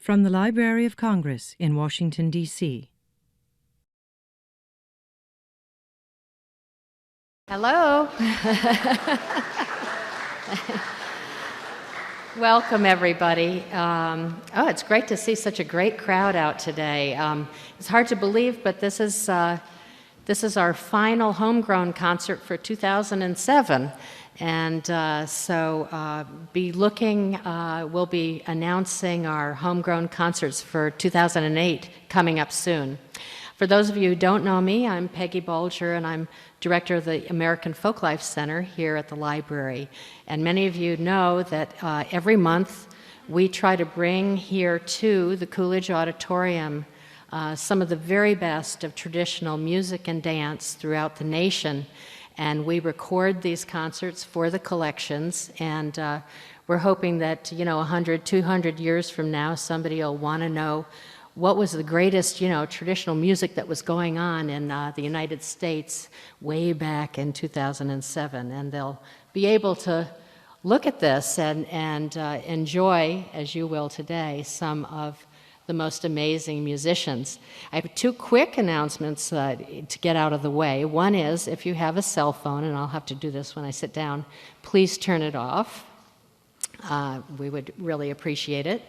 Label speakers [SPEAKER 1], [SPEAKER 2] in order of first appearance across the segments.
[SPEAKER 1] from the Library of Congress in Washington, D.C.
[SPEAKER 2] Hello. Welcome, everybody. It's great to see such a great crowd out today. It's hard to believe, but this is our final homegrown concert for 2007. And we'll be announcing our homegrown concerts for 2008 coming up soon. For those of you who don't know me, I'm Peggy Bulger, and I'm director of the American Folklife Center here at the library. And many of you know that every month we try to bring here to the Coolidge Auditorium some of the very best of traditional music and dance throughout the nation. And we record these concerts for the collections, and we're hoping that, 100, 200 years from now, somebody will want to know what was the greatest, traditional music that was going on in the United States way back in 2007. And they'll be able to look at this and enjoy, as you will today, some of the most amazing musicians. I have two quick announcements to get out of the way. One is, if you have a cell phone, and I'll have to do this when I sit down, please turn it off. We would really appreciate it.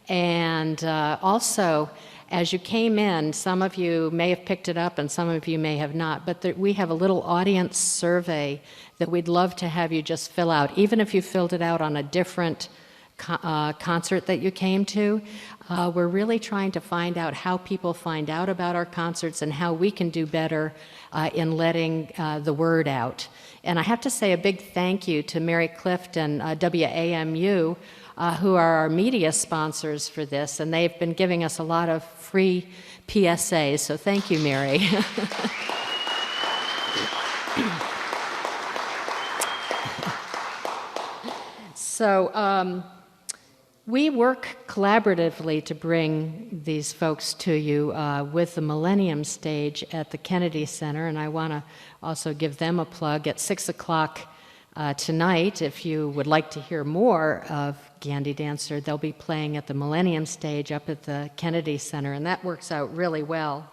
[SPEAKER 2] And also, as you came in, some of you may have picked it up and some of you may have not, but we have a little audience survey that we'd love to have you just fill out, even if you filled it out on a different concert that you came to. We're really trying to find out how people find out about our concerts and how we can do better in letting the word out. And I have to say a big thank you to Mary Clift and WAMU, who are our media sponsors for this, and they've been giving us a lot of free PSAs, so thank you, Mary. So we work collaboratively to bring these folks to you with the Millennium Stage at the Kennedy Center, and I want to also give them a plug at 6 o'clock tonight. If you would like to hear more of Gandydancer, they'll be playing at the Millennium Stage up at the Kennedy Center, and that works out really well.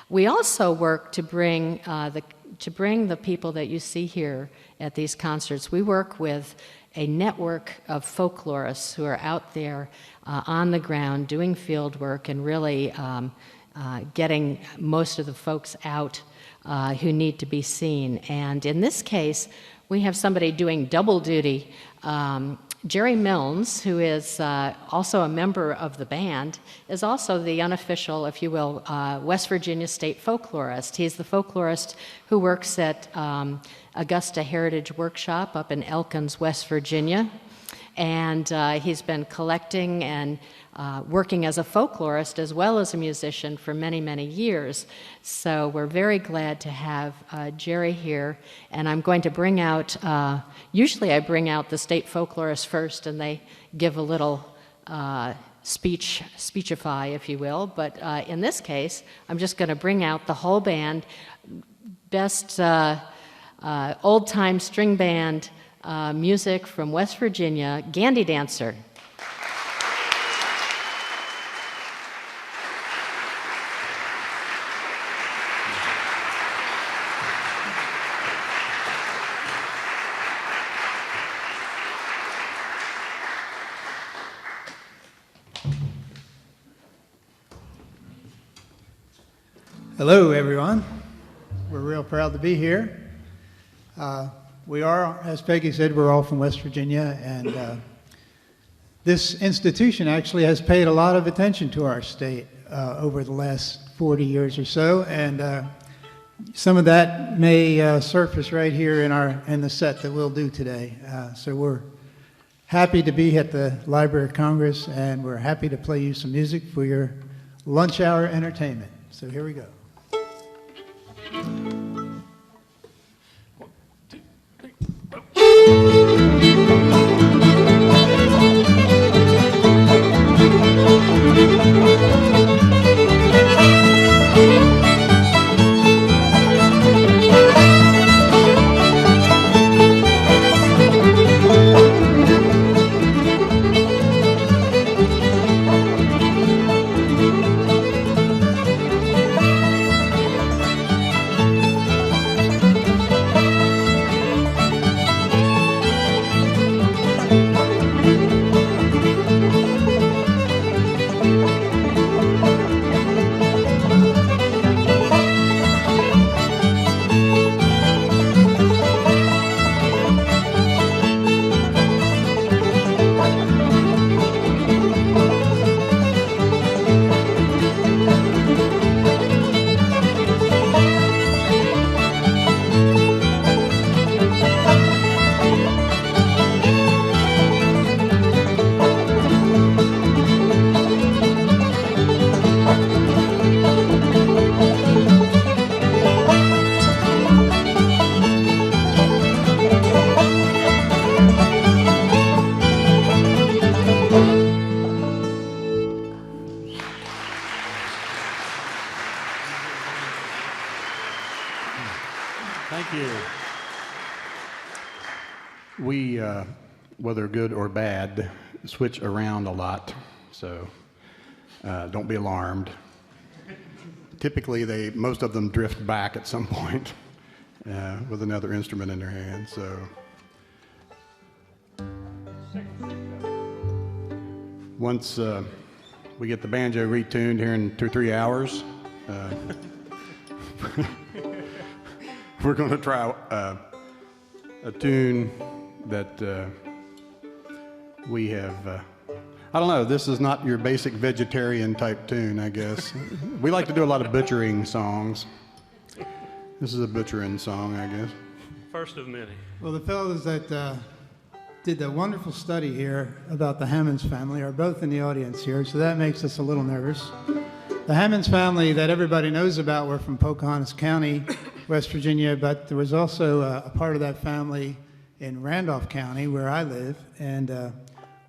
[SPEAKER 2] We also work to bring the people that you see here at these concerts. We work with a network of folklorists who are out there on the ground doing field work and really getting most of the folks out who need to be seen. And in this case, we have somebody doing double duty. Jerry Milnes, who is also a member of the band, is also the unofficial, if you will, West Virginia state folklorist. He's the folklorist who works at Augusta Heritage Workshop up in Elkins, West Virginia. And he's been collecting and working as a folklorist as well as a musician for many, many years. So we're very glad to have Jerry here. And I'm going to bring out, usually I bring out the state folklorist first and they give a little speechify, if you will. But in this case, I'm just going to bring out the whole band, best old-time string band music from West Virginia, Gandydancer.
[SPEAKER 3] Hello, everyone. We're real proud to be here. We are, as Peggy said, we're all from West Virginia, and this institution actually has paid a lot of attention to our state over the last 40 years or so, and some of that may surface right here in the set that we'll do today. So we're happy to be at the Library of Congress, and we're happy to play you some music for your lunch hour entertainment. So here we go.
[SPEAKER 4] whether good or bad, switch around a lot, so don't be alarmed. Typically, most of them drift back at some point with another instrument in their hand. So, once we get the banjo retuned here in 2 or 3 hours, we're going to try a tune that we have. I don't know, this is not your basic vegetarian type tune, I guess. We like to do a lot of butchering songs. This is a butchering song, I guess.
[SPEAKER 5] First of many.
[SPEAKER 3] Well, the fellows that did the wonderful study here about the Hammonds family are both in the audience here, so that makes us a little nervous. The Hammonds family that everybody knows about were from Pocahontas County, West Virginia, but there was also a part of that family in Randolph County, where I live, and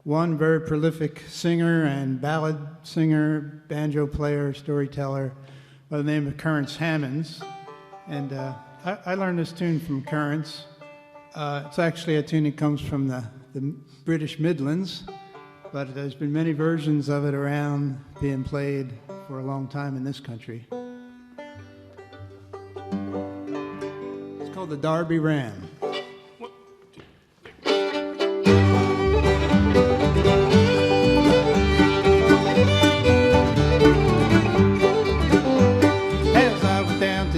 [SPEAKER 3] one very prolific singer and ballad singer, banjo player, storyteller by the name of Currence Hammonds. And I learned this tune from Currence. It's actually a tune that comes from the British Midlands, but there's been many versions of it around being played for a long time in this country. It's called the Derby Ram.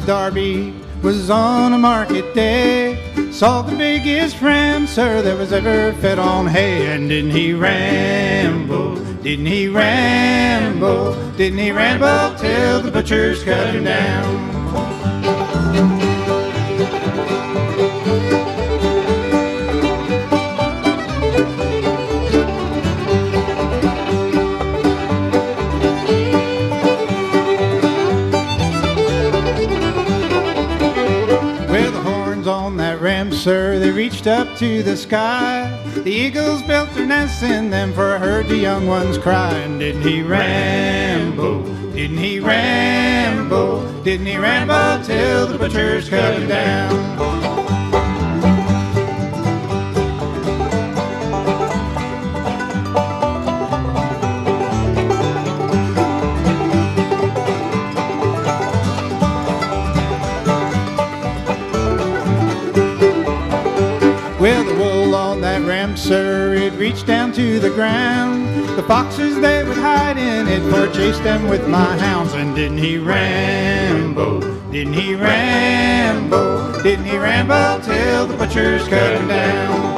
[SPEAKER 3] Derby was on a market day, saw the biggest ram, sir, that was ever fed on hay. And didn't he ramble, didn't he ramble, didn't he ramble till the butchers cut him down? Sir, they reached up to the sky. The eagles built their nests in them, for I heard the young ones cry. And didn't he ramble, didn't he ramble, didn't he ramble till the butchers cut him down? Well, the wool on that ram, sir, it reached down to the ground. The foxes, they would hide in it, for I chased them with my hounds. And didn't he ramble, didn't he ramble, didn't he ramble till the butchers cut him down?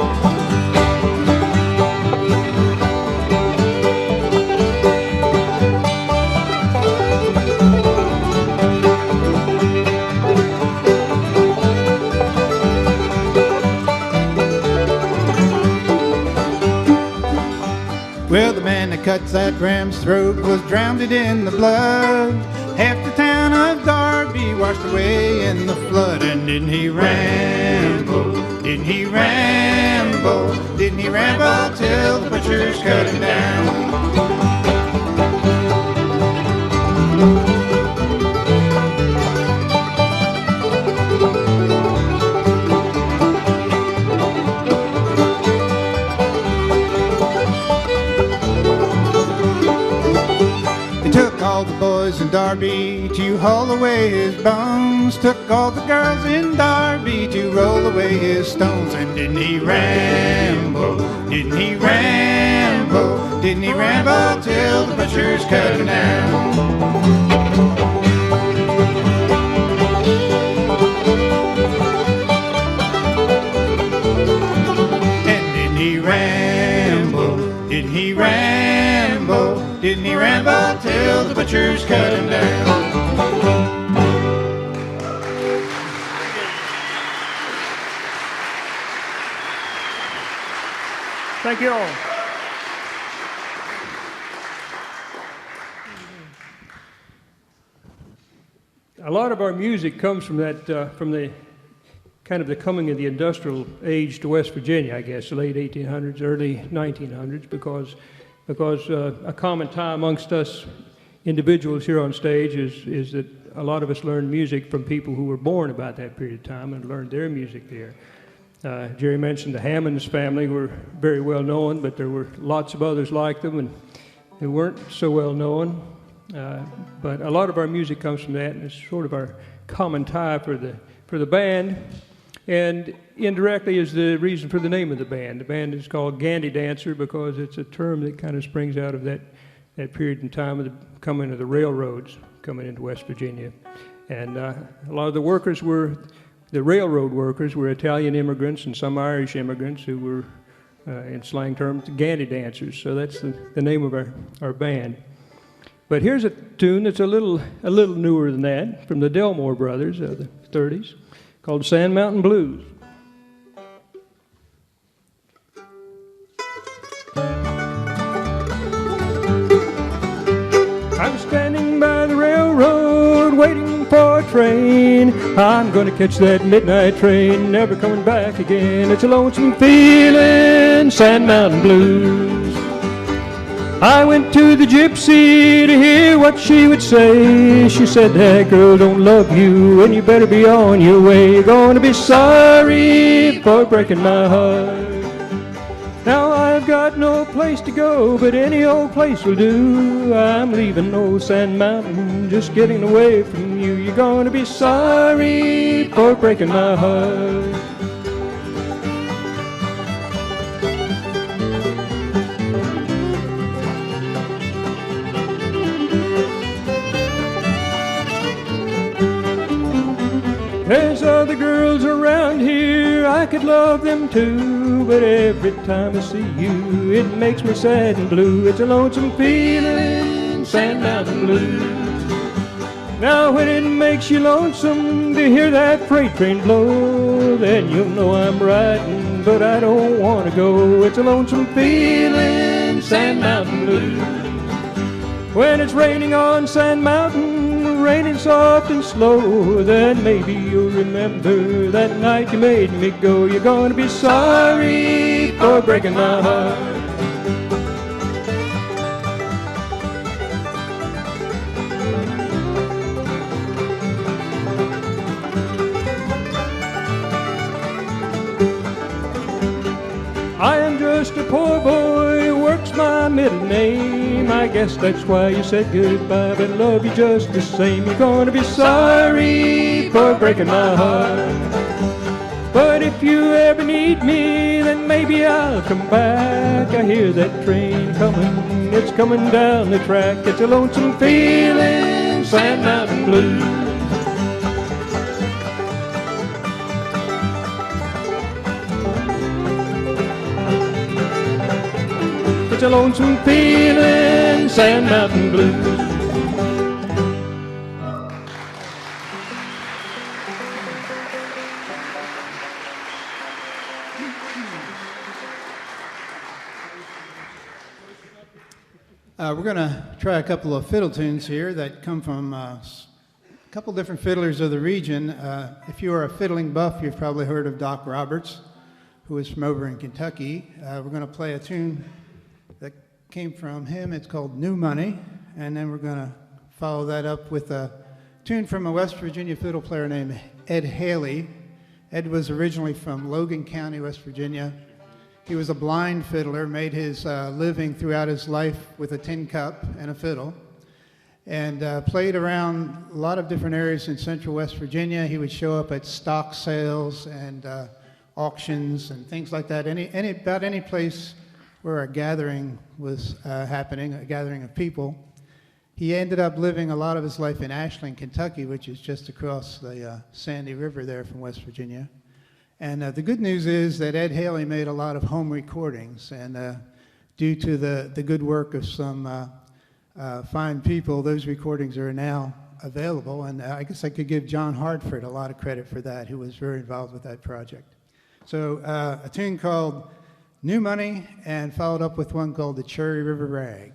[SPEAKER 3] Well, the man that cuts that ram's throat was drowned in the blood. Half the town of Derby washed away in the flood. And didn't he ramble, didn't he ramble, didn't he ramble till the butchers cut him down? All the boys in Derby to haul away his bones, took all the girls in Derby to roll away his stones. And didn't he ramble, didn't he ramble, didn't he ramble till the butchers cut him down? Didn't he ramble, didn't he ramble till the butchers cut him down?
[SPEAKER 5] Thank you all. A lot of our music comes from that, from the kind of the coming of the industrial age to West Virginia, I guess, the late 1800s, early 1900s, because a common tie amongst us individuals here on stage is that a lot of us learned music from people who were born about that period of time and learned their music there. Jerry mentioned the Hammonds family were very well known, but there were lots of others like them, and they weren't so well known. But a lot of our music comes from that, and it's sort of our common tie for the band. And indirectly is the reason for the name of the band. The band is called Gandydancer because it's a term that kind of springs out of that period in time of the coming of the railroads coming into West Virginia. And a lot of the railroad workers were Italian immigrants and some Irish immigrants who were, in slang terms, Gandydancers. So that's the name of our band. But here's a tune that's a little newer than that, from the Delmore Brothers of the 30s, called Sand Mountain Blues. I'm standing by the railroad waiting for a train. I'm gonna catch that midnight train, never coming back again. It's a lonesome feeling, Sand Mountain Blues. I went to the gypsy to hear what she would say. She said, that girl don't love you and you better be on your way. You're gonna be sorry for breaking my heart. Now I've got no place to go, but any old place will do. I'm leaving old Sand Mountain, just getting away from you. You're gonna be sorry for breaking my heart. There's other girls around here, I could love them too, but every time I see you, it makes me sad and blue. It's a lonesome feeling, Sand Mountain Blues. Now when it makes you lonesome to hear that freight train blow, then you'll know I'm riding, but I don't want to go. It's a lonesome feeling, Sand Mountain Blues. When it's raining on Sand Mountain, raining soft and slow, then maybe you'll remember that night you made me go. You're gonna be sorry for breaking my heart. I am just a poor boy, work's my middle name. I guess that's why you said goodbye, but I love you just the same. You're gonna be sorry for breaking my heart. But if you ever need me, then maybe I'll come back. I hear that train coming, it's coming down the track. It's a lonesome feeling, Sand Mountain Blues. It's a lonesome feeling, Sand Mountain Blues.
[SPEAKER 3] We're going to try a couple of fiddle tunes here that come from a couple different fiddlers of the region. If you are a fiddling buff, you've probably heard of Doc Roberts, who is from over in Kentucky. We're going to play a tune that came from him. It's called New Money, and then we're going to follow that up with a tune from a West Virginia fiddle player named Ed Haley. Ed was originally from Logan County, West Virginia. He was a blind fiddler, made his living throughout his life with a tin cup and a fiddle, and played around a lot of different areas in central West Virginia. He would show up at stock sales and auctions and things like that, about any place where a gathering was happening, a gathering of people. He ended up living a lot of his life in Ashland, Kentucky, which is just across the Sandy River there from West Virginia. And the good news is that Ed Haley made a lot of home recordings, and due to the good work of some fine people, those recordings are now available. And I guess I could give John Hartford a lot of credit for that, who was very involved with that project. So a tune called New Money, and followed up with one called the Cherry River Rag.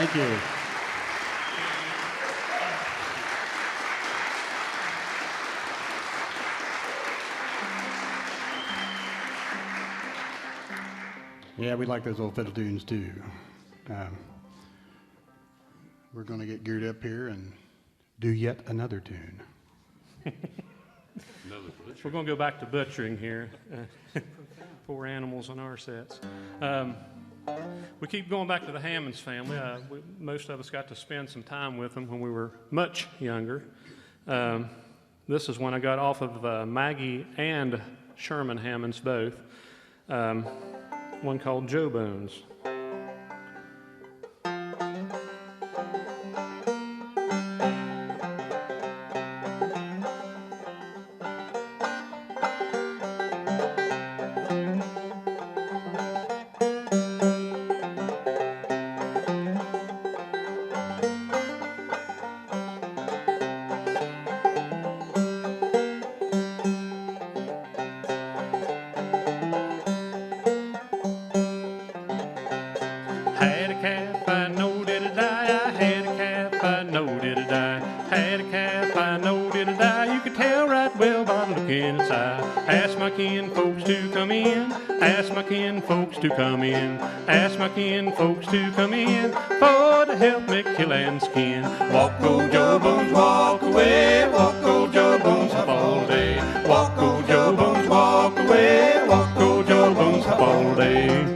[SPEAKER 4] Thank you. Yeah, we like those old fiddle tunes too. We're going to get geared up here and do yet another tune.
[SPEAKER 6] We're going to go back to butchering here. 4 animals on our sets. We keep going back to the Hammonds family. Most of us got to spend some time with them when we were much younger. This is when I got off of Maggie and Sherman Hammonds both. One called Joe Bones. Had a calf, I know did it die. I had a calf, I know did it die. Had a calf, I know did it die. You could tell right well by the look in its eye. Ask my kin folks to come in. Ask my kin folks to come in. Ask my kin folks to come in for to help me kill and skin. Walk, old Joe Bones, walk away. Walk, old Joe Bones, up all day. Walk, old Joe Bones, walk away. Walk, old Joe Bones, up all day.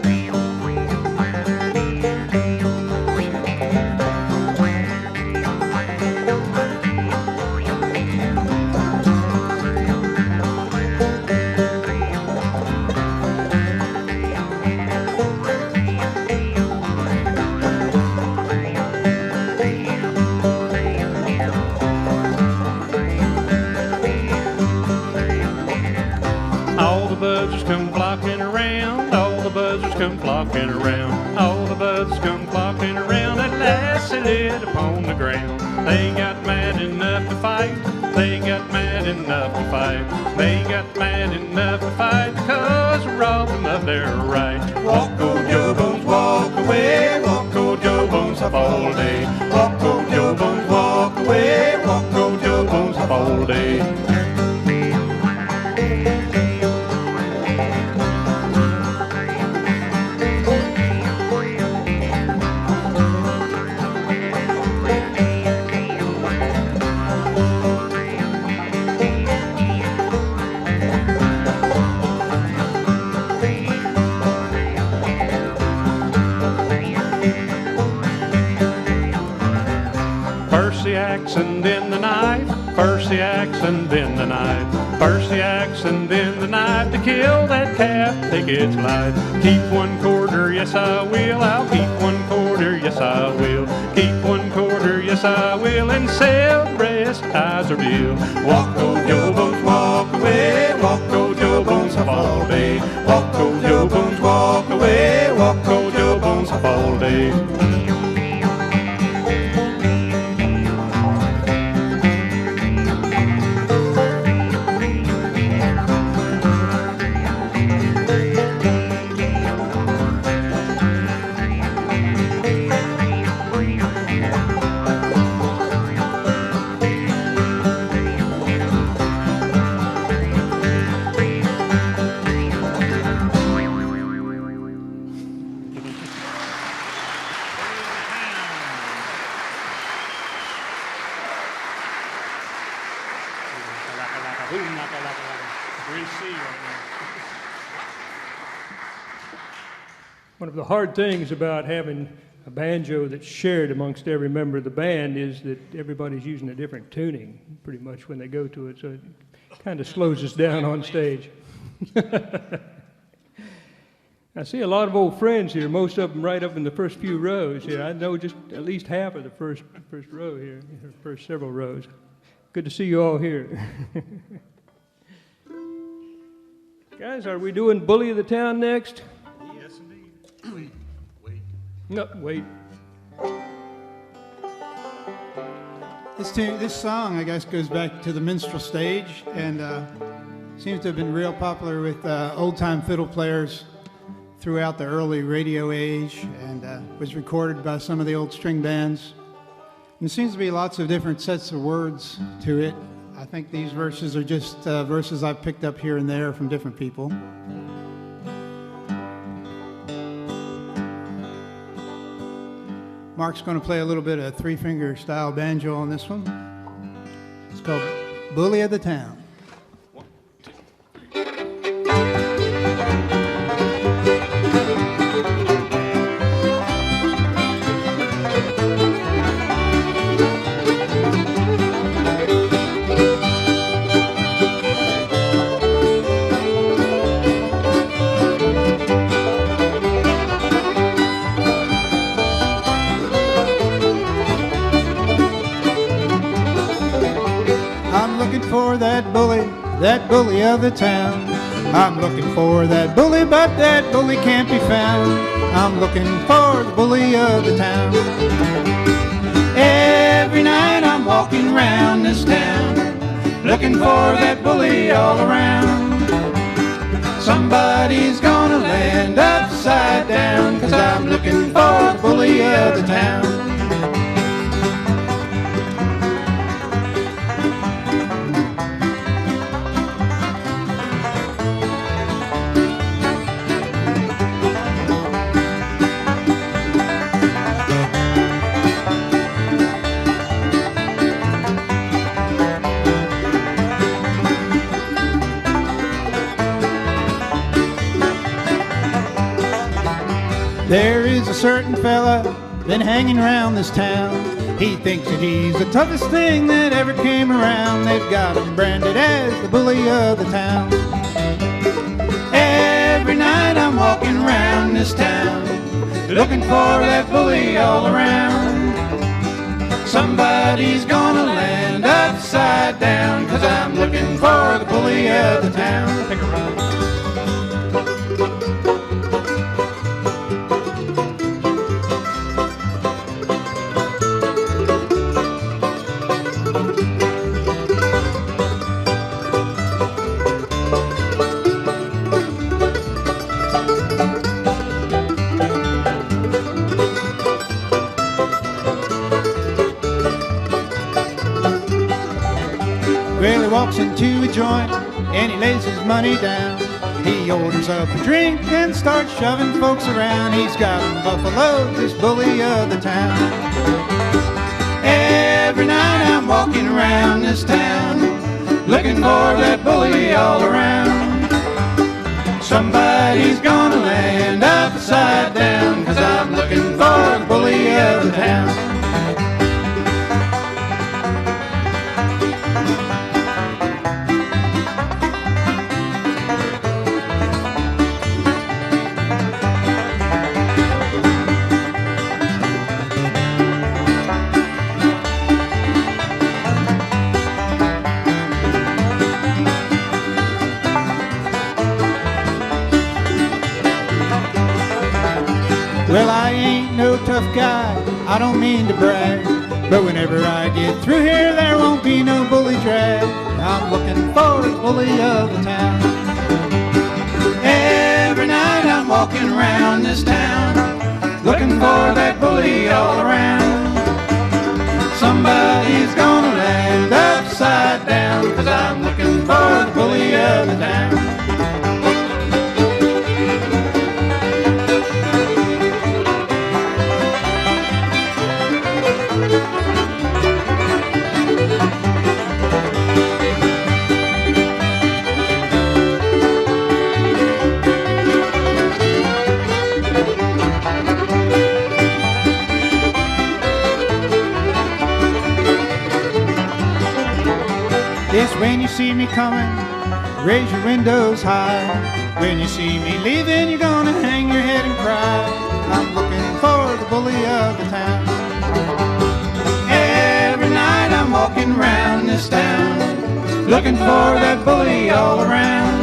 [SPEAKER 6] Come flocking around, all the buzzards come flocking around, all the buzzards come flocking around. At last they lit upon the ground. They got mad enough to fight, they got mad enough to fight, they got mad enough to fight because we robbed them of their right. Walk, old Joe Bones, walk away, walk, old Joe Bones, up all day. Walk, old Joe Bones, walk away, walk, old Joe Bones, up all day. First the axe and then the knife, first the axe and then the knife, first the axe and then the knife to kill that calf, take its life. Keep 1/4, yes I will, I'll keep 1/4, yes I will, keep 1/4, yes I will, and sell the rest Kaiser bill. Walk, old Joe Bones, walk away, walk, old Joe Bones, up all day. Walk, old Joe Bones, walk away, walk, old Joe Bones, up all day.
[SPEAKER 5] One of the hard things about having a banjo that's shared amongst every member of the band is that everybody's using a different tuning pretty much when they go to it, so it kind of slows us down on stage. I see a lot of old friends here, most of them right up in the first few rows here. I know just at least half of the first row here, first several rows. Good to see you all here. Guys, are we doing Bully of the Town next?
[SPEAKER 4] Yes, indeed. Wait.
[SPEAKER 5] No, wait.
[SPEAKER 3] This song, I guess, goes back to the minstrel stage and seems to have been real popular with old-time fiddle players throughout the early radio age and was recorded by some of the old string bands. And there seems to be lots of different sets of words to it. I think these verses are just verses I've picked up here and there from different people. Mark's going to play a little bit of three-finger style banjo on this one. It's called Bully of the Town. That bully of the town. I'm looking for that bully, but that bully can't be found. I'm looking for the bully of the town. Every night I'm walking around this town, looking for that bully all around. Somebody's gonna land upside down, 'cause I'm looking for the bully of the town. There is a certain fella been hanging around this town. He thinks that he's the toughest thing that ever came around. They've got him branded as the bully of the town. Every night I'm walking around this town, looking for that bully all around. Somebody's gonna land upside down, 'cause I'm looking for the bully of the town. Take a ride. Walks into a joint and he lays his money down. He orders up a drink and starts shoving folks around. He's got him buffaloed, this bully of the town. Every night I'm walking around this town, looking for that bully all around. Somebody's gonna land upside down, 'cause I'm looking for the bully of the town. Well, I ain't no tough guy, I don't mean to brag, but whenever I get through here, there won't be no bully drag. I'm looking for the bully of the town. Every night I'm walking around this town, looking for that bully all around. Somebody's gonna land upside down, 'cause I'm looking for the bully of the town. Yes, when you see me coming, raise your windows high. When you see me leaving, you're gonna hang your head and cry. I'm looking for the bully of the town. Every night I'm walking around this town, looking for that bully all around.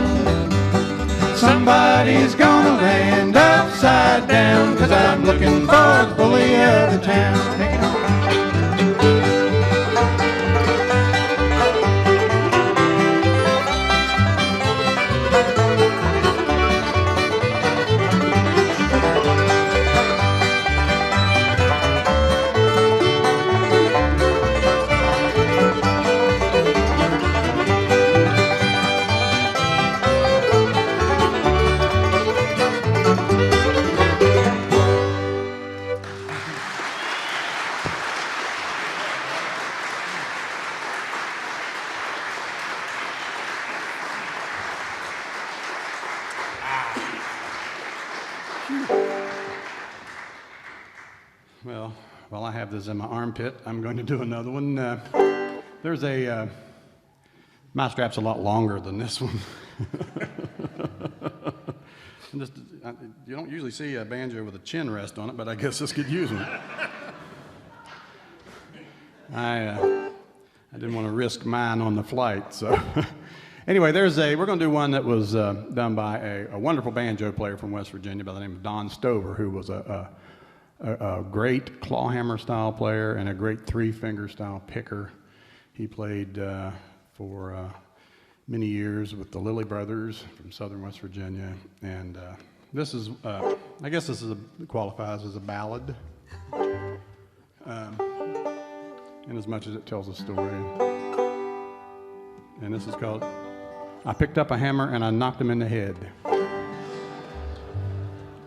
[SPEAKER 3] Somebody's gonna land upside down, 'cause I'm looking for the bully of the town. Take it on.
[SPEAKER 4] Well, while I have this in my armpit, I'm going to do another one. There's a, my strap's a lot longer than this one. And just, you don't usually see a banjo with a chin rest on it, but I guess this could use one. I didn't want to risk mine on the flight, so. Anyway, we're going to do one that was done by a wonderful banjo player from West Virginia by the name of Don Stover, who was a great clawhammer style player and a great three-finger style picker. He played for many years with the Lilly Brothers from Southern West Virginia, and this is, I guess this qualifies as a ballad, in as much as it tells a story. And this is called, I Picked Up a Hammer and I Knocked Him in the Head.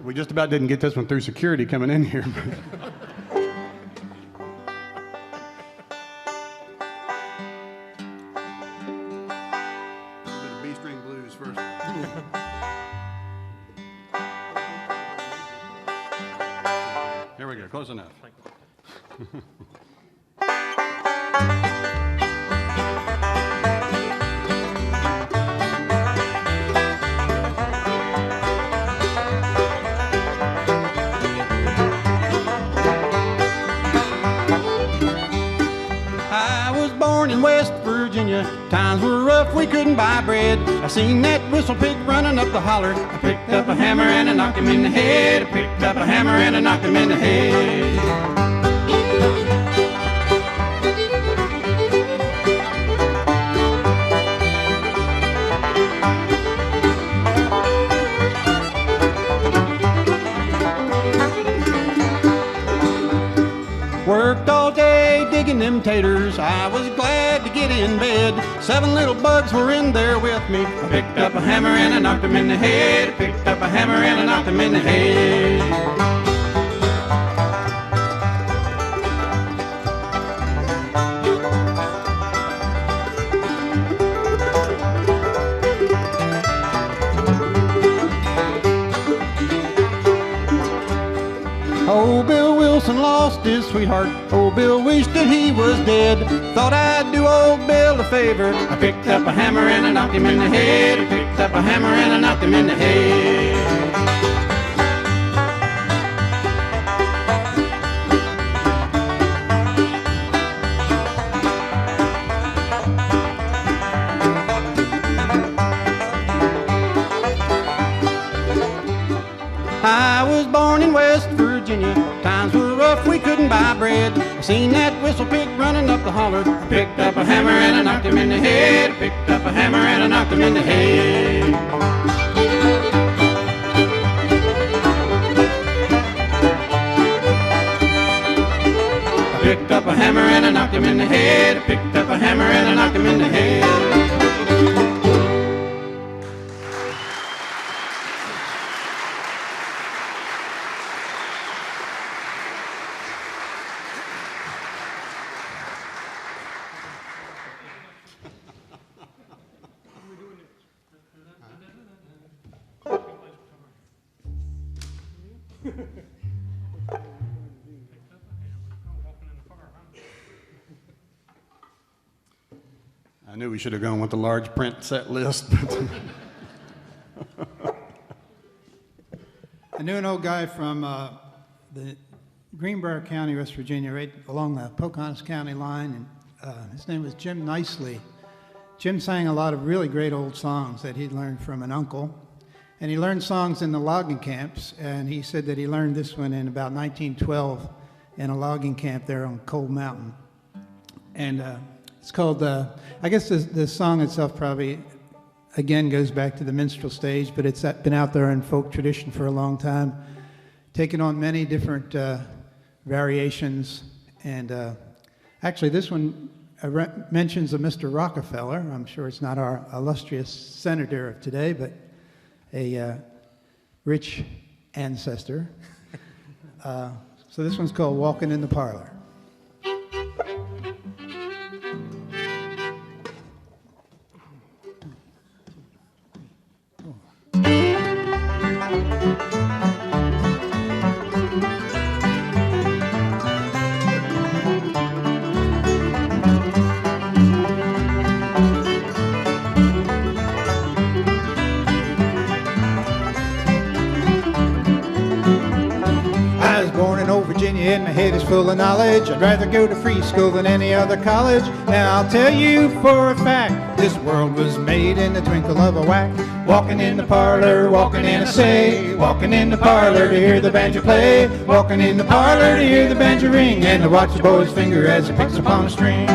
[SPEAKER 4] We just about didn't get this one through security coming in here. B-string blues first. Here we go, close enough. In West Virginia, times were rough, we couldn't buy bread. I seen that whistle pig running up the holler. I picked up a hammer and I knocked him in the head. I picked up a hammer and I knocked him in the head. Worked all day digging them taters, I was glad to get in bed. 7 little bugs were in there with me. I picked up a hammer and I knocked them in the head. I picked up a hammer and I knocked them in the head. Old Bill Wilson lost his sweetheart. Old Bill wished that he was dead. Thought I'd do old Bill a favor. I picked up a hammer and I knocked him in the head. I picked up a hammer and I knocked him in the head. I was born in West Virginia. Times were rough, we couldn't buy bread. I seen that whistle pig running up the holler. I picked up a hammer and I knocked him in the head. I picked up a hammer and I knocked him in the head. I picked up a hammer and I knocked him in the head. I picked up a hammer and I knocked him in the head. I knew we should have gone with the large print set list.
[SPEAKER 3] I knew an old guy from the Greenbrier County, West Virginia, right along the Pocahontas County line, and his name was Jim Nicely. Jim sang a lot of really great old songs that he'd learned from an uncle, and he learned songs in the logging camps, and he said that he learned this one in about 1912 in a logging camp there on Cold Mountain. And it's called, I guess the song itself probably, again, goes back to the minstrel stage, but it's been out there in folk tradition for a long time, taken on many different variations. And actually, this one mentions a Mr. Rockefeller. I'm sure it's not our illustrious senator of today, but a rich ancestor. So this one's called Walking in the Parlor. Virginia and my head is full of knowledge. I'd rather go to free school than any other college. Now I'll tell you for a fact, this world was made in the twinkle of a whack. Walking in the parlor, walking in a say, walking in the parlor to hear the banjo play, walking in the parlor to hear the banjo ring, and to watch the boy's finger as he picks upon a string.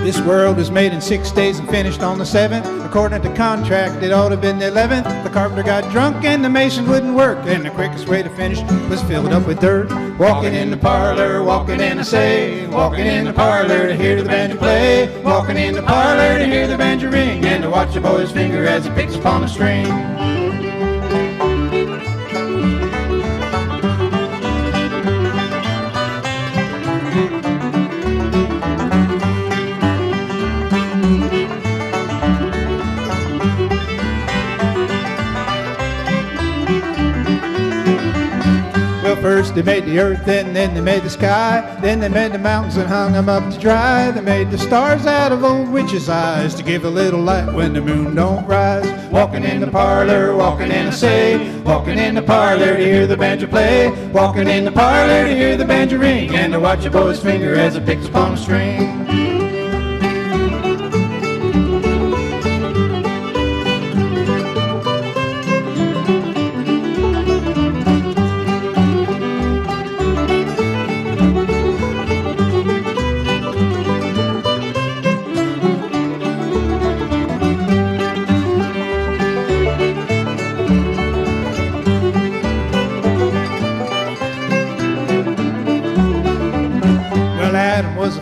[SPEAKER 3] This world was made in 6 days and finished on the 7th. According to contract, it ought to have been the 11th. The carpenter got drunk and the mason wouldn't work, and the quickest way to finish was fill it up with dirt. Walking in the parlor, walking in a say, walking in the parlor to hear the banjo play, walking in the parlor to hear the banjo ring, and to watch the boy's finger as he picks upon a string. First they made the earth, and then they made the sky, then they made the mountains and hung them up to dry. They made the stars out of old witches' eyes to give a little light when the moon don't rise. Walking in the parlor, walking in a say, walking in the parlor to hear the banjo play, walking in the parlor to hear the banjo ring, and to watch a boy's finger as it picks upon a string.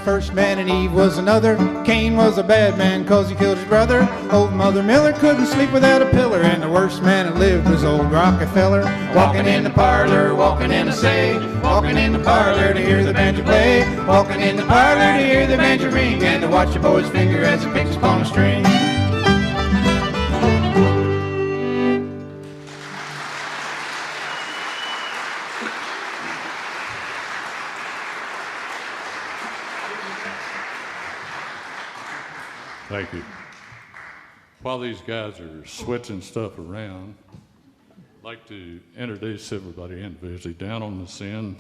[SPEAKER 3] First man and Eve was another. Cain was a bad man cause he killed his brother. Old Mother Miller couldn't sleep without a pillar, and the worst man that lived was old Rockefeller. Walking in the parlor, walking in a say, walking in the parlor to hear the banjo play, walking in the parlor to hear the banjo ring, and to watch a boy's finger as he picks upon a string.
[SPEAKER 6] Thank you. While these guys are switching stuff around, I'd like to introduce everybody individually. Down on the sin,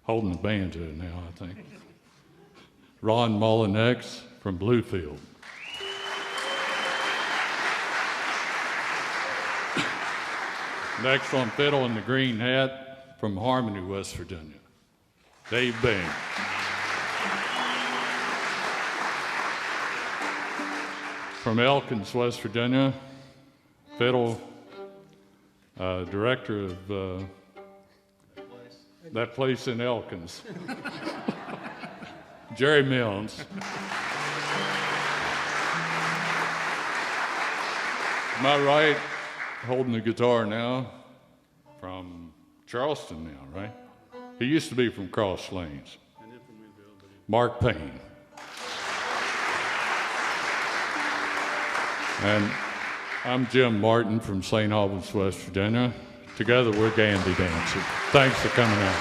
[SPEAKER 6] holding the banjo now, I think. Ron Mullinex from Bluefield. Next on fiddle in the green hat from Harmony, West Virginia, Dave Bain. From Elkins, West Virginia, fiddle director of that place in Elkins, Jerry Mills. My right, holding the guitar now, from Charleston now, right? He used to be from Cross Lanes. Mark Payne. And I'm Jim Martin from St. Albans, West Virginia. Together we're Gandydancer. Thanks for coming out.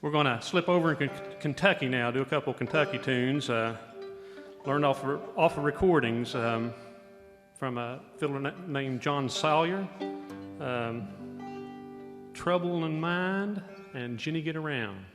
[SPEAKER 7] We're going to slip over in Kentucky now, do a couple of Kentucky tunes. Learned off of recordings from a fiddler named John Sawyer, Trouble in Mind, and Jenny Get Around.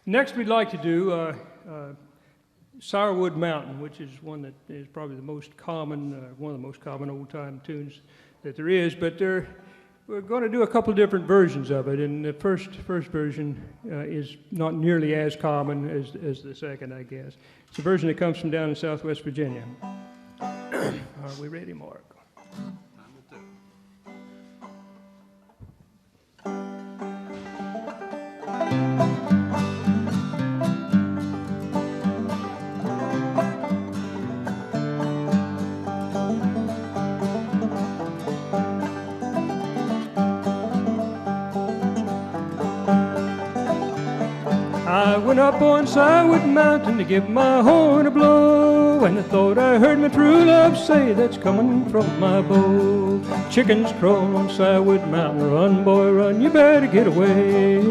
[SPEAKER 5] Next, we'd like to do Sourwood Mountain, which is one that is probably the most common, one of the most common old-time tunes that there is. But we're going to do a couple different versions of it, and the first version is not nearly as common as the second, I guess. It's a version that comes from down in Southwest Virginia. Are we ready, Mark? I went up on Sourwood Mountain to give my horn a blow, and I thought I heard my true love say that's coming from my bow. Chickens crowing on Sourwood Mountain, run boy run, you better get away.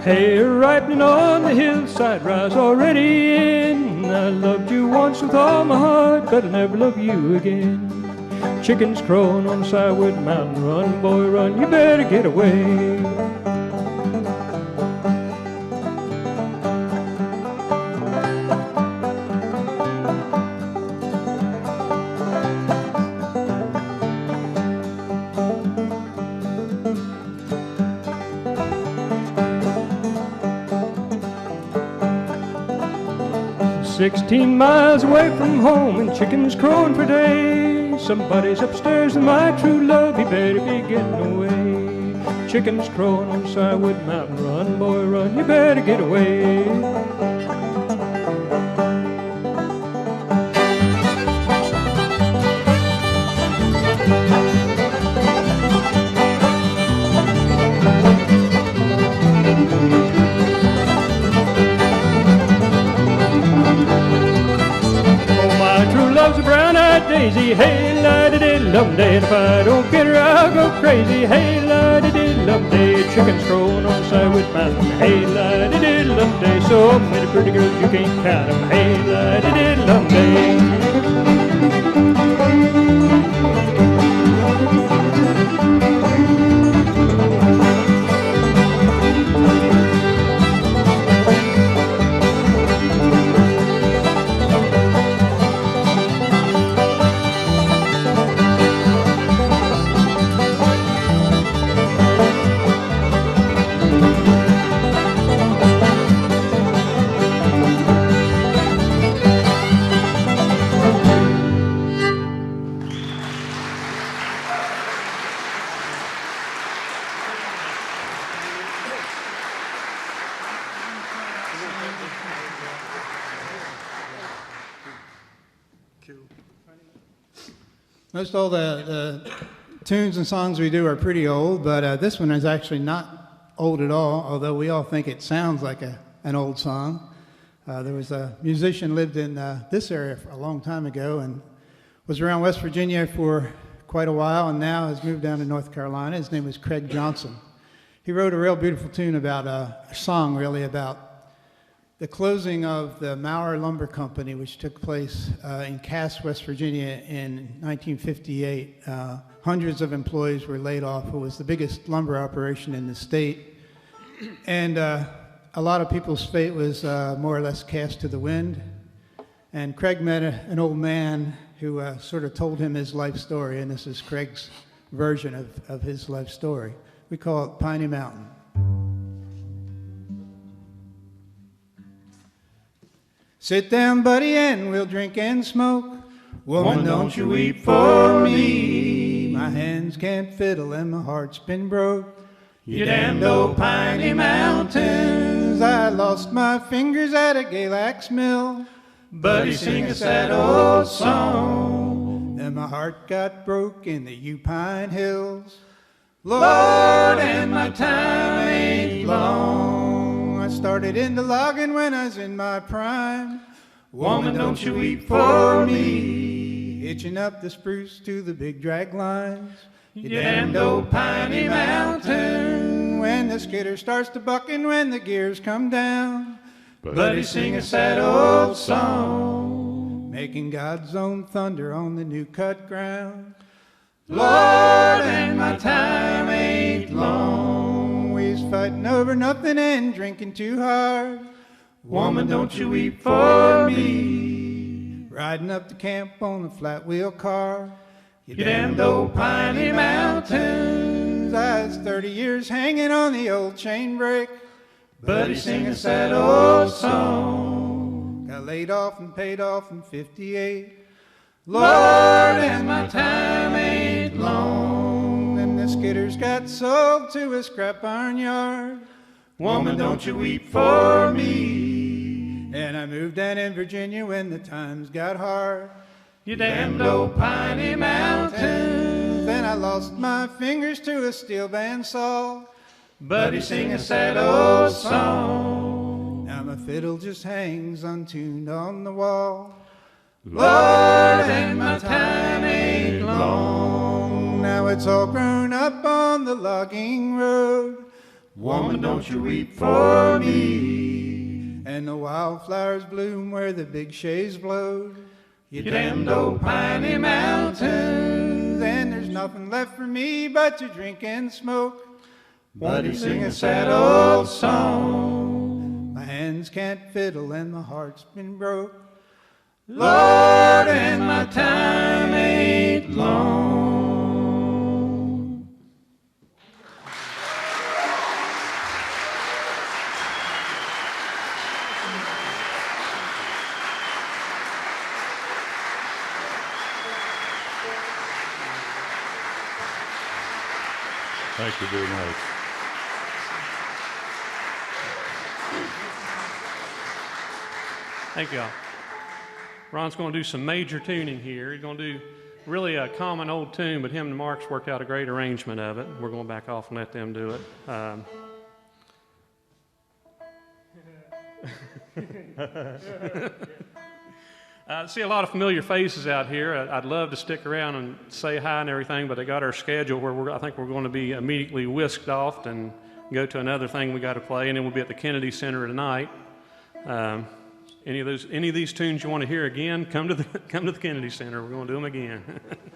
[SPEAKER 5] Hay ripening on the hillside, rise already in. I loved you once with all my heart, but I'll never love you again. Chickens crowing on Sourwood Mountain, run boy run, you better get away. 16 miles away from home and chickens crowing for days. Somebody's upstairs with my true love, he better be getting away. Chickens crowing on Sourwood Mountain, run boy run, you better get away. Loves a brown-eyed daisy, hey la-di-di-lum-day. And if I don't get her, I'll go crazy, hey la-di-di-lum-day. Chickens crowing on Sourwood Mountain, hey la-di-di-lum-day. So many pretty girls you can't count them, hey la-di-di-lum-day.
[SPEAKER 3] Most all the tunes and songs we do are pretty old, but this one is actually not old at all, although we all think it sounds like an old song. There was a musician lived in this area for a long time ago and was around West Virginia for quite a while and now has moved down to North Carolina. His name was Craig Johnson. He wrote a real beautiful tune about a song really about the closing of the Maurer Lumber Company, which took place in Cass, West Virginia in 1958. Hundreds of employees were laid off. It was the biggest lumber operation in the state. And a lot of people's fate was more or less cast to the wind. And Craig met an old man who sort of told him his life story, and this is Craig's version of his life story. We call it Piney Mountain. Sit down, buddy, and we'll drink and smoke. Woman, don't you weep for me. My hands can't fiddle and my heart's been broke. You damned old Piney Mountains. I lost my fingers at a Galax mill. Buddy, sing a sad old song. Then my heart got broke in the Upine Hills. Lord, and my time ain't long. I started into logging when I was in my prime. Woman, don't you weep for me. Hitching up the spruce to the big drag lines. You damned old piney mountain. When the skidder starts to bucking, when the gears come down, Buddy, sing a sad old song, making God's own thunder on the new cut ground. Lord, and my time ain't long. We's fighting over nothing and drinking too hard. Woman, don't you weep for me, riding up to camp on a flat wheel car. You damned old piney mountains. I was 30 years hanging on the old chain brake. Buddy, sing a sad old song. Got laid off and paid off in 58. Lord, and my time ain't long. Then the skidders got sold to a scrap iron yard. Woman, don't you weep for me. And I moved down in Virginia when the times got hard. You damned old piney mountains. Then I lost my fingers to a steel bandsaw. Buddy, sing a sad old song. Now my fiddle just hangs untuned on the wall. Lord, and my time ain't long. Now it's all grown up on the logging road. Woman, don't you weep for me. And the wildflowers bloom where the big shays blowed. You damned old piney mountains. And there's nothing left for me but to drink and smoke. Buddy, sing a sad old song. My hands can't fiddle and my heart's been broke. Lord, and my time ain't long.
[SPEAKER 6] Thank you very much.
[SPEAKER 7] Thank y'all. Ron's going to do some major tuning here. He's going to do really a common old tune, but him and Mark's worked out a great arrangement of it. We're going back off and let them do it. I see a lot of familiar faces out here. I'd love to stick around and say hi and everything, but they got our schedule where I think we're going to be immediately whisked off and go to another thing we got to play, and then we'll be at the Kennedy Center tonight. Any of these tunes you want to hear again, come to the Kennedy Center. We're going to do them again.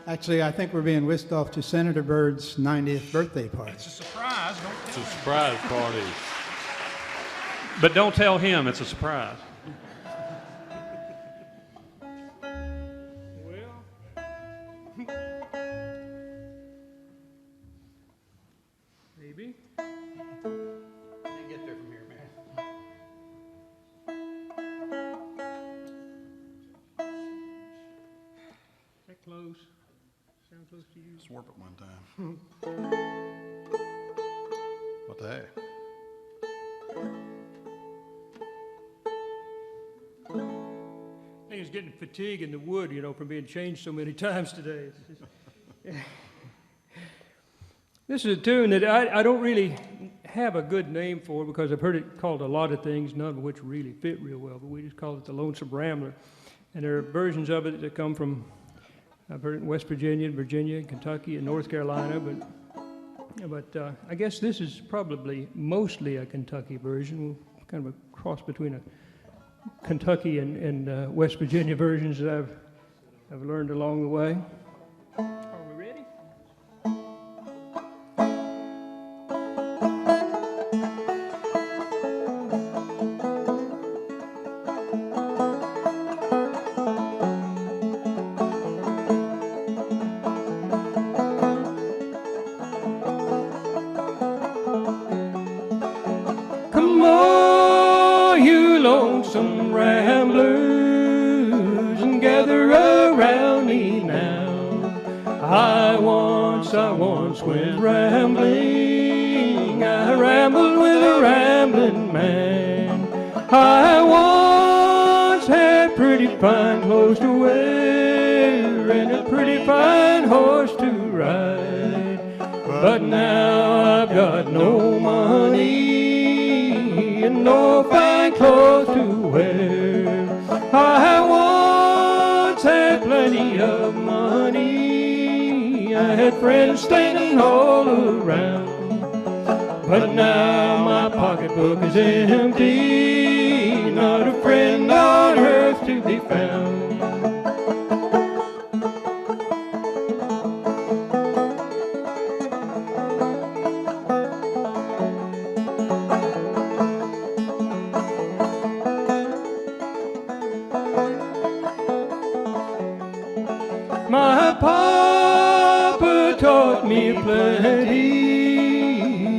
[SPEAKER 3] Actually, I think we're being whisked off to Senator Byrd's 90th birthday party.
[SPEAKER 8] It's a surprise.
[SPEAKER 6] It's a surprise party.
[SPEAKER 7] But don't tell him it's a surprise.
[SPEAKER 5] Maybe.
[SPEAKER 3] Can't get there from here, man.
[SPEAKER 5] Is that close? Sound close to you?
[SPEAKER 4] Let's warp it one time. What the heck?
[SPEAKER 5] I think it's getting fatigued in the wood, from being changed so many times today. This is a tune that I don't really have a good name for because I've heard it called a lot of things, none of which really fit real well, but we just call it the Lonesome Rambler. And there are versions of it that come from, I've heard it in West Virginia, Kentucky, and North Carolina, but I guess this is probably mostly a Kentucky version, kind of a cross between a Kentucky and West Virginia versions that I've learned along the way. Are we ready? Come on, you lonesome ramblers, and gather around me now. I once went rambling. I rambled with a rambling man. I once had pretty fine clothes to wear and a pretty fine horse to ride. But now I've got no money and no fine clothes to wear. I once had plenty of money. I had friends standing all around. But now my pocketbook is empty, not a friend on earth to be found. My papa taught me plenty,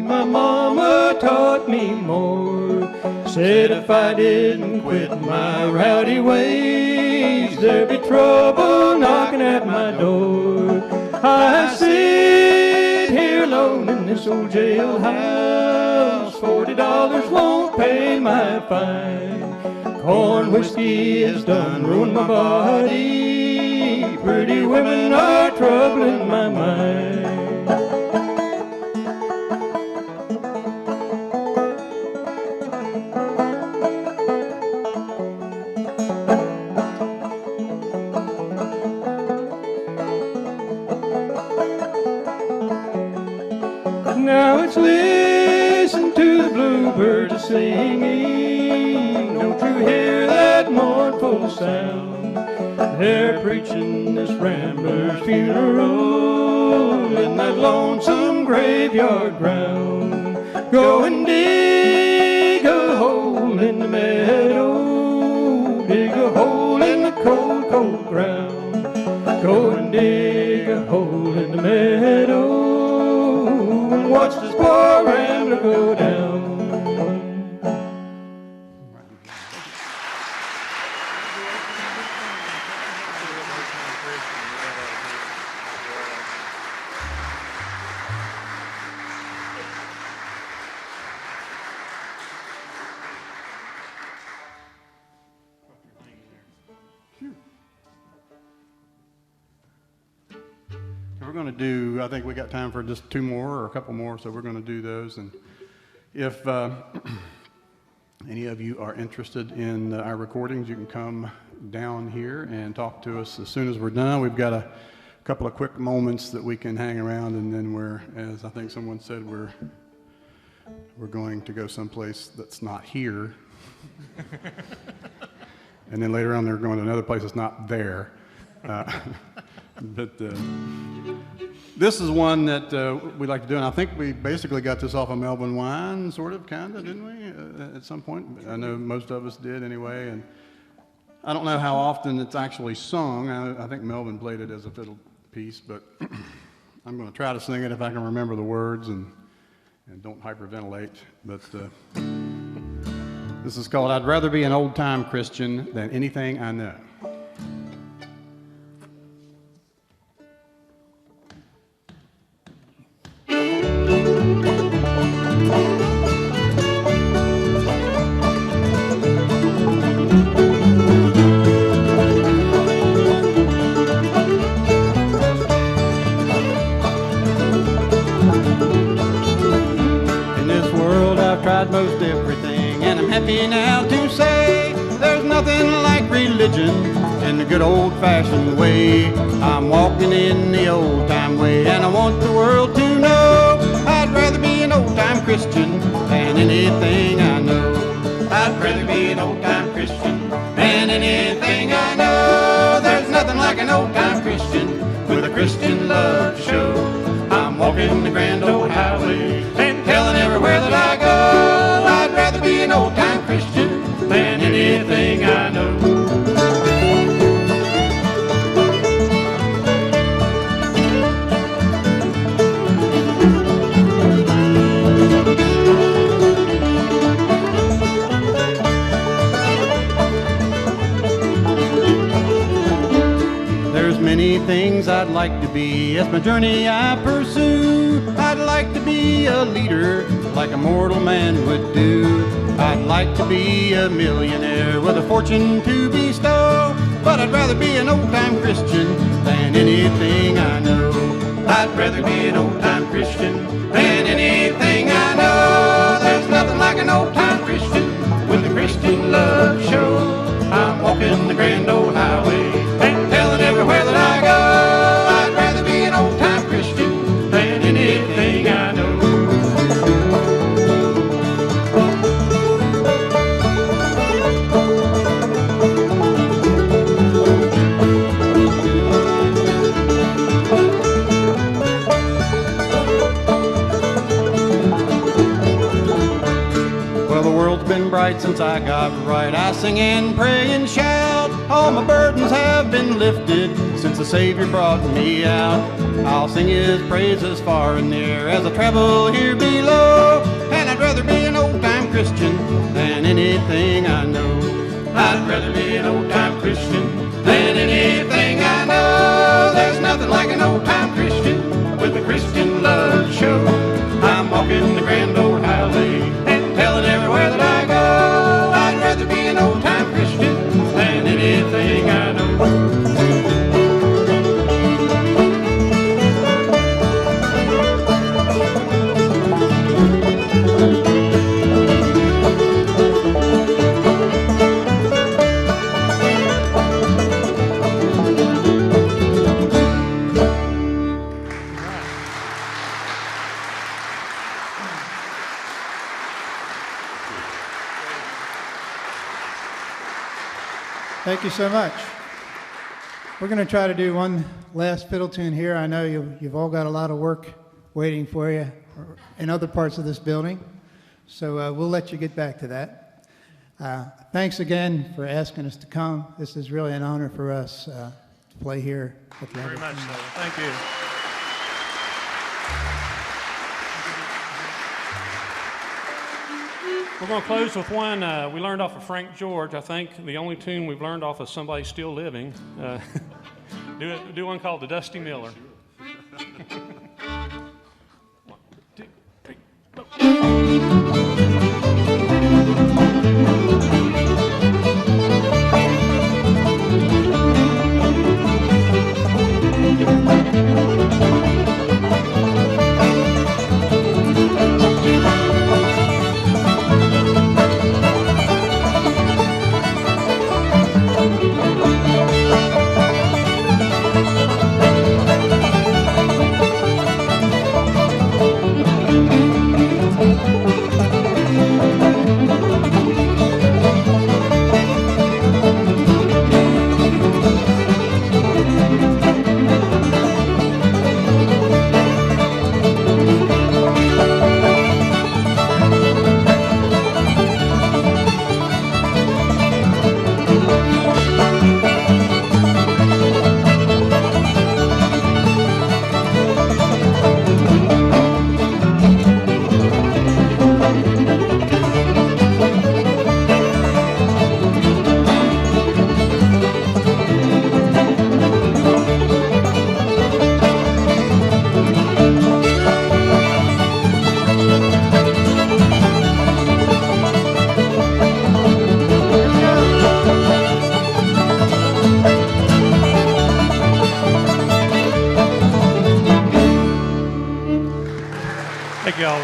[SPEAKER 5] my mama taught me more. Said if I didn't quit my rowdy ways, there'd be trouble knocking at my door. I sit here alone in this old jailhouse, $40 won't pay my fine. Corn whiskey has done ruined my body, pretty women are troubling my mind. Now it's listen to the bluebirds singing. Don't you hear that mournful sound? They're preaching this rambler's funeral in that lonesome graveyard ground. Go and dig a hole in the meadow, dig a hole in the cold, cold ground. Go and dig a hole in the meadow and watch this poor rambler go down.
[SPEAKER 4] We're going to do, I think we got time for just two more or a couple more, so we're going to do those. And if any of you are interested in our recordings, you can come down here and talk to us as soon as we're done. We've got a couple of quick moments that we can hang around, and then we're, as I think someone said, we're going to go someplace that's not here. And then later on, they're going to another place that's not there. But this is one that we like to do, and I think we basically got this off of Melbourne Wine, sort of, kind of, didn't we, at some point? I know most of us did anyway, and I don't know how often it's actually sung. I think Melvin played it as a fiddle piece, but I'm going to try to sing it if I can remember the words and don't hyperventilate. But this is called I'd Rather Be an Old-Time Christian Than Anything I Know. Most everything, and I'm happy now to say there's nothing like religion in the good old-fashioned way. I'm walking in the old-time way, and I want the world to know I'd rather be an old-time Christian than anything I know. I'd rather be an old-time Christian than anything I know. There's nothing like an old-time Christian with a Christian love to show. I'm walking the grand old highway and telling everywhere that I go I'd rather be an old-time Christian than anything I know. There's many things I'd like to be as my journey I pursue. I'd like to be a leader like a mortal man would do. I'd like to be a millionaire with a fortune to bestow, but I'd rather be an old-time Christian than anything I know. I'd rather be an old-time Christian than anything I know. There's nothing like an old-time Christian with a Christian love show. I'm walking the grand old highway and telling everywhere that I go I'd rather be an old-time Christian Since I got right, I sing and pray and shout. All my burdens have been lifted since the Savior brought me out. I'll sing His praises far and near as I travel here below. And I'd rather be an old-time Christian than anything I know. I'd rather be an old-time Christian than anything I know. There's nothing like an old-time Christian with a Christian love show. I'm walking the grand old highway and telling everywhere that I go. I'd rather be an old-time Christian than anything I know.
[SPEAKER 3] Thank you so much. We're going to try to do one last fiddle tune here. I know you've all got a lot of work waiting for you in other parts of this building, so we'll let you get back to that. Thanks again for asking us to come. This is really an honor for us to play here.
[SPEAKER 7] Very much so. Thank you. We're going to close with one we learned off of Frank George. I think the only tune we've learned off of somebody still living. Do one called The Dusty Miller. 1, 2, 3, 3.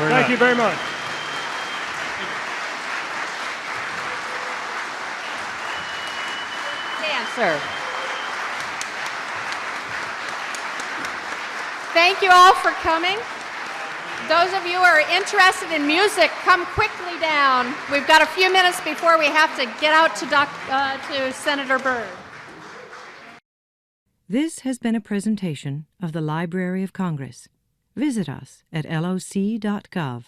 [SPEAKER 5] Thank you very much.
[SPEAKER 2] Dancer. Thank you all for coming. Those of you who are interested in music, come quickly down. We've got a few minutes before we have to get out to Senator Byrd.
[SPEAKER 1] This has been a presentation of the Library of Congress. Visit us at loc.gov.